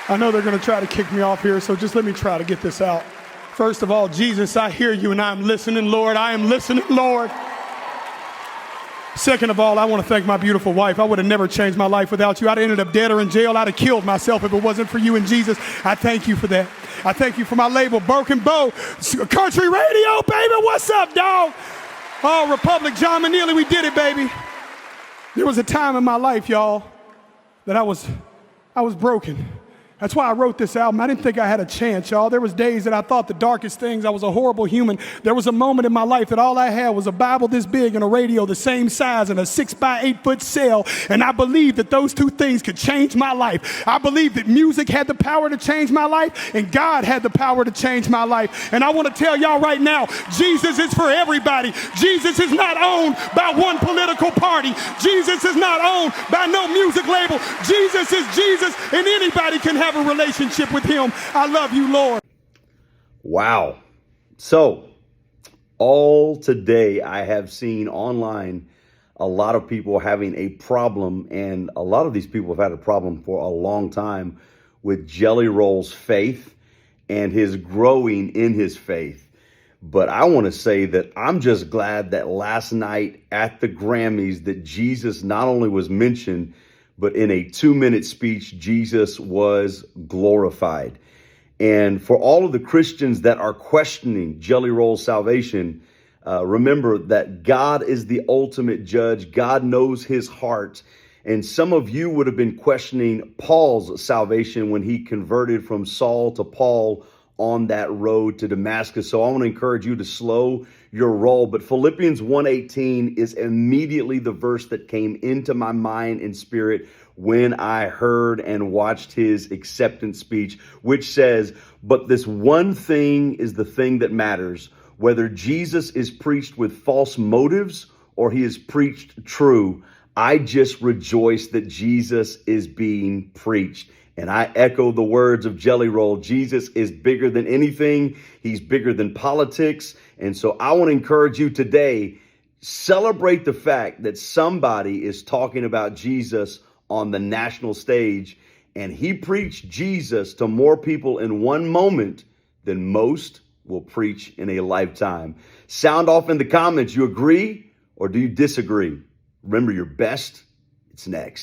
I know they're going to try to kick me off here, so just let me try to get this out. First of all, Jesus, I hear you and I'm listening, Lord. I am listening, Lord. Second of all, I want to thank my beautiful wife. I would have never changed my life without you. I'd have ended up dead or in jail. I'd have killed myself if it wasn't for you and Jesus. I thank you for that. I thank you for my label, Broken Bow, Country Radio, baby. What's up, dog? Oh, Republic, John Manili, we did it, baby. There was a time in my life, y'all, that I was broken. That's why I wrote this album. I didn't think I had a chance, y'all. There was days that I thought the darkest things. I was a horrible human. There was a moment in my life that all I had was a Bible this big and a radio the same size and a 6x8 cell. And I believed that those two things could change my life. I believed that music had the power to change my life and God had the power to change my life. And I want to tell y'all right now, Jesus is for everybody. Jesus is not owned by one political party. Jesus is not owned by no music label. Jesus is Jesus, and anybody can have a relationship with him. I love you, Lord. Wow. So all today I have seen online a lot of people having a problem, and a lot of these people have had a problem for a long time with Jelly Roll's faith and his growing in his faith. But I want to say that I'm just glad that last night at the Grammys that Jesus not only was mentioned, but in a 2-minute speech, Jesus was glorified. And for all of the Christians that are questioning Jelly Roll's salvation, remember that God is the ultimate judge. God knows his heart. And some of you would have been questioning Paul's salvation when he converted from Saul to Paul on that road to Damascus. So I want to encourage you to slow your roll. But Philippians 1:18 is immediately the verse that came into my mind and spirit when I heard and watched his acceptance speech, which says, "But this one thing is the thing that matters, whether Jesus is preached with false motives or he is preached true. I just rejoice that Jesus is being preached." And I echo the words of Jelly Roll. Jesus is bigger than anything. He's bigger than politics. And so I want to encourage you today, celebrate the fact that somebody is talking about Jesus on the national stage, and he preached Jesus to more people in one moment than most will preach in a lifetime. Sound off in the comments. You agree or do you disagree? Remember, your best, it's next.